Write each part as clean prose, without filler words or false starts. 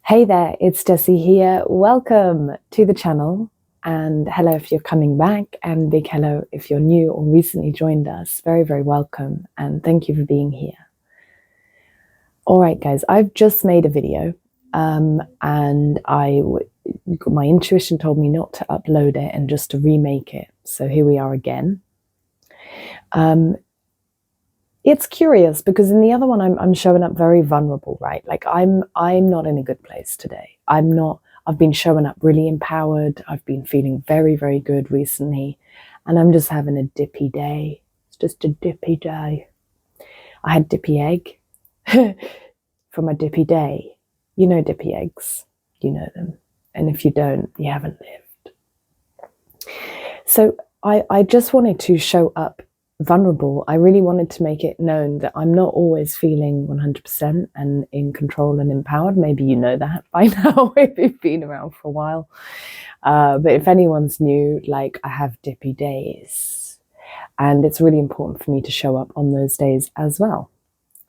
Hey there, it's Jessie here. Welcome to the channel, and hello if you're coming back, and big hello if you're new or recently joined us. Very, very welcome, and thank you for being here. All right, guys, I've just made a video, and my intuition told me not to upload it and just to remake it. So here we are again. It's curious because in the other one, I'm showing up very vulnerable, right? Like I'm not in a good place today. I've been showing up really empowered. I've been feeling very, very good recently. And I'm just having a dippy day. It's just a dippy day. I had dippy egg for my dippy day. You know dippy eggs. You know them. And if you don't, you haven't lived. So I just wanted to show up vulnerable. I really wanted to make it known that I'm not always feeling 100% and in control and empowered. Maybe you know that by now if you've been around for a while. But if anyone's new, like I have dippy days. And it's really important for me to show up on those days as well.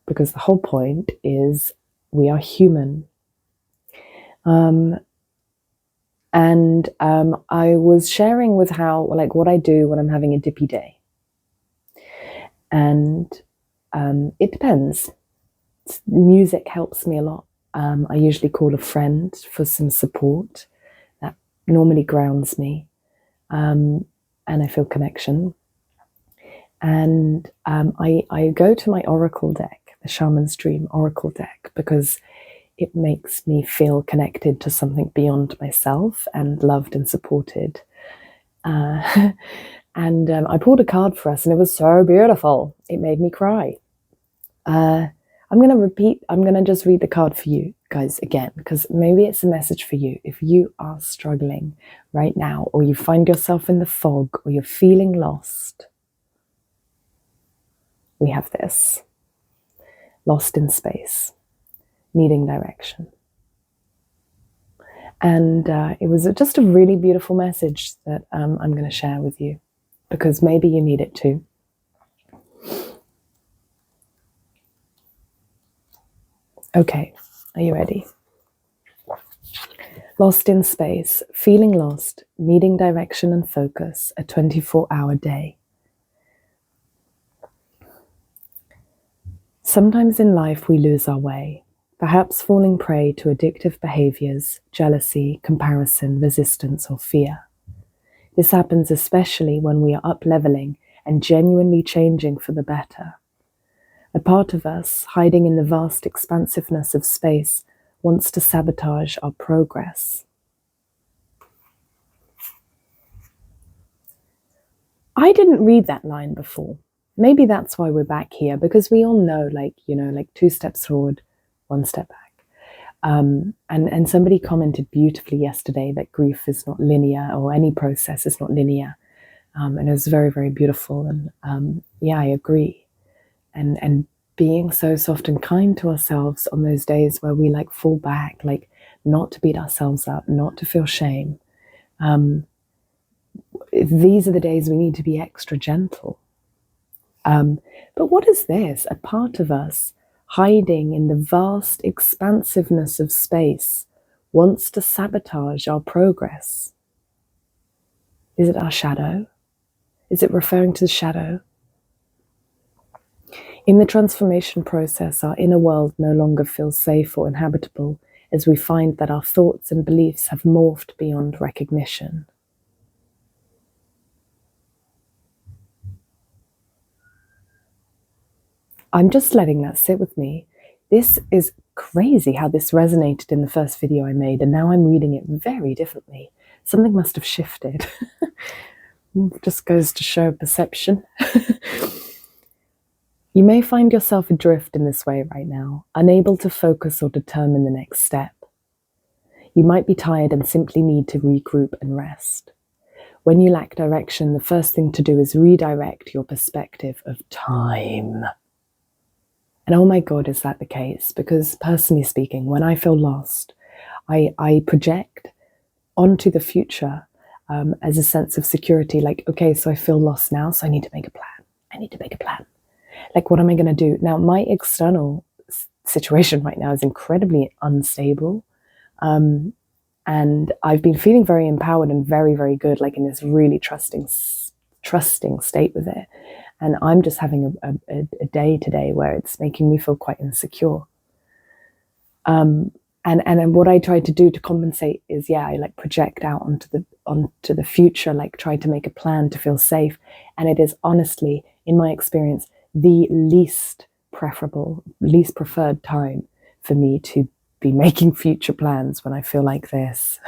Because the whole point is we are human. I was sharing with what I do when I'm having a dippy day. And it depends. Music helps me a lot. I usually call a friend for some support. That normally grounds me, and I feel connection. And I go to my oracle deck, the Shaman's Dream oracle deck, because it makes me feel connected to something beyond myself and loved and supported. And I pulled a card for us and it was so beautiful. It made me cry. I'm going to just read the card for you guys again, because maybe it's a message for you. If you are struggling right now, or you find yourself in the fog, or you're feeling lost, we have this. Lost in space, needing direction. And it was just a really beautiful message that I'm going to share with you, because maybe you need it too. Okay, are you ready? Lost in space, feeling lost, needing direction and focus, a 24-hour day. Sometimes in life we lose our way, perhaps falling prey to addictive behaviors, jealousy, comparison, resistance, or fear. This happens especially when we are up-leveling and genuinely changing for the better. A part of us, hiding in the vast expansiveness of space, wants to sabotage our progress. I didn't read that line before. Maybe that's why we're back here, because we all know, like 2 steps forward, 1 step back. And somebody commented beautifully yesterday that grief is not linear, or any process is not linear. And it was very, very beautiful. And yeah, I agree. And being so soft and kind to ourselves on those days where we fall back, not to beat ourselves up, not to feel shame. These are the days we need to be extra gentle. But what is this? A part of us, hiding in the vast expansiveness of space, wants to sabotage our progress. Is it our shadow? Is it referring to the shadow? In the transformation process, our inner world no longer feels safe or inhabitable, as we find that our thoughts and beliefs have morphed beyond recognition. I'm just letting that sit with me. This is crazy how this resonated in the first video I made, and now I'm reading it very differently. Something must have shifted. Just goes to show perception. You may find yourself adrift in this way right now, unable to focus or determine the next step. You might be tired and simply need to regroup and rest. When you lack direction, the first thing to do is redirect your perspective of time. And oh my God, is that the case? Because personally speaking, when I feel lost, I project onto the future as a sense of security. Okay, so I feel lost now, so I need to make a plan. I need to make a plan. What am I going to do? Now, my external situation right now is incredibly unstable. And I've been feeling very empowered and very, very good, like in this really trusting state with it. And I'm just having a day today where it's making me feel quite insecure. And what I try to do to compensate is, I like project out onto the future, like try to make a plan to feel safe. And it is honestly, in my experience, the least preferred time for me to be making future plans when I feel like this.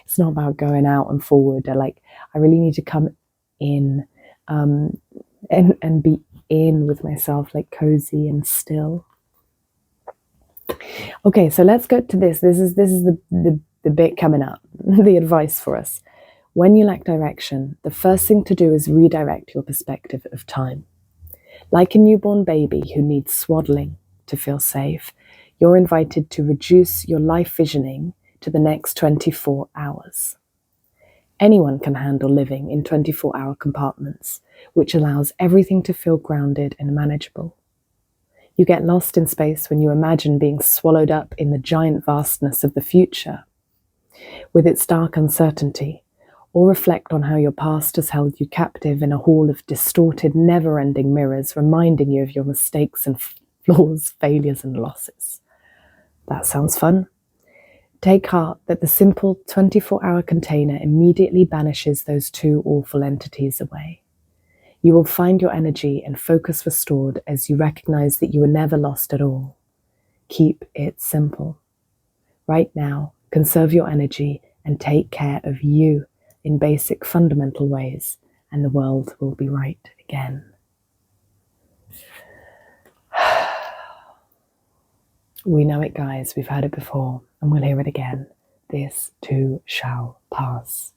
It's not about going out and forward. I really need to come in and be in with myself, like cozy and still. Okay, so let's go to this. This is the bit coming up, the advice for us. When you lack direction, the first thing to do is redirect your perspective of time. Like a newborn baby who needs swaddling to feel safe, you're invited to reduce your life visioning to the next 24 hours. Anyone can handle living in 24-hour compartments, which allows everything to feel grounded and manageable. You get lost in space when you imagine being swallowed up in the giant vastness of the future, with its dark uncertainty, or reflect on how your past has held you captive in a hall of distorted, never-ending mirrors, reminding you of your mistakes and flaws, failures and losses. That sounds fun. Take heart that the simple 24-hour container immediately banishes those two awful entities away. You will find your energy and focus restored as you recognize that you were never lost at all. Keep it simple. Right now, conserve your energy and take care of you in basic fundamental ways, and the world will be right again. We know it, guys. We've heard it before, and we'll hear it again. This too shall pass.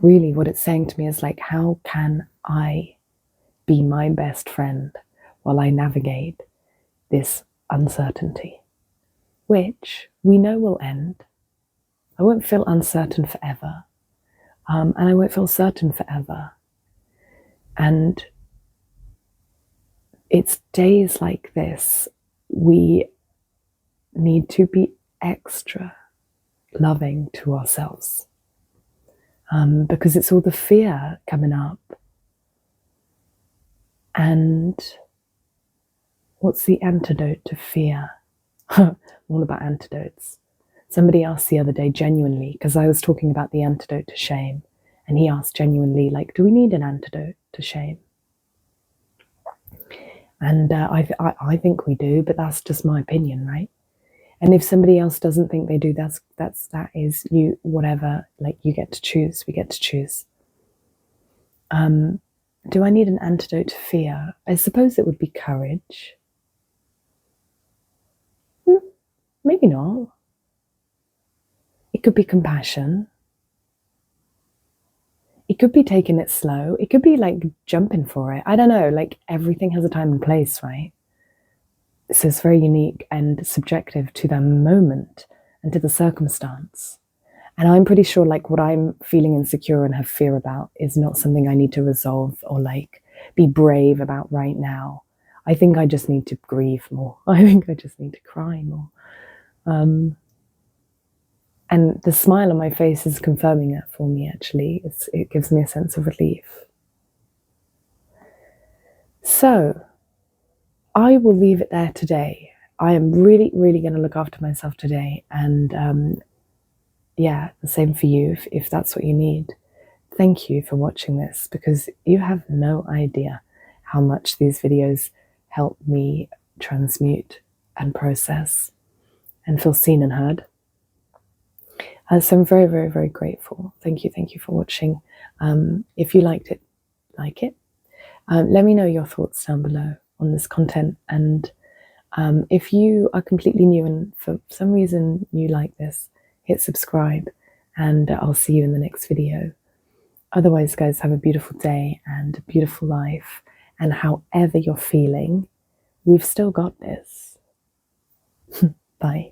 Really what it's saying to me is how can I be my best friend while I navigate this uncertainty, which we know will end. I won't feel uncertain forever, and I won't feel certain forever. And it's days like this we need to be extra loving to ourselves. Because it's all the fear coming up. And what's the antidote to fear? All about antidotes. Somebody asked the other day genuinely, because I was talking about the antidote to shame, and he asked genuinely, do we need an antidote to shame? And I think we do, but that's just my opinion, right? And if somebody else doesn't think they do, that is you, whatever, you get to choose, we get to choose. Do I need an antidote to fear? I suppose it would be courage. Maybe not. It could be compassion. It could be taking it slow. It could be jumping for it. I don't know, everything has a time and place, right? So it's very unique and subjective to the moment and to the circumstance. And I'm pretty sure what I'm feeling insecure and have fear about is not something I need to resolve or be brave about right now. I think I just need to grieve more. I think I just need to cry more. And the smile on my face is confirming that for me, actually. It gives me a sense of relief. So I will leave it there today. I am really, really going to look after myself today. And the same for you if that's what you need. Thank you for watching this, because you have no idea how much these videos help me transmute and process and feel seen and heard. So I'm very, very, very grateful. Thank you for watching. If you liked it, like it. Let me know your thoughts down below on this content. And if you are completely new and for some reason you like this, hit subscribe, and I'll see you in the next video. Otherwise, guys, have a beautiful day and a beautiful life. And however you're feeling, we've still got this. Bye.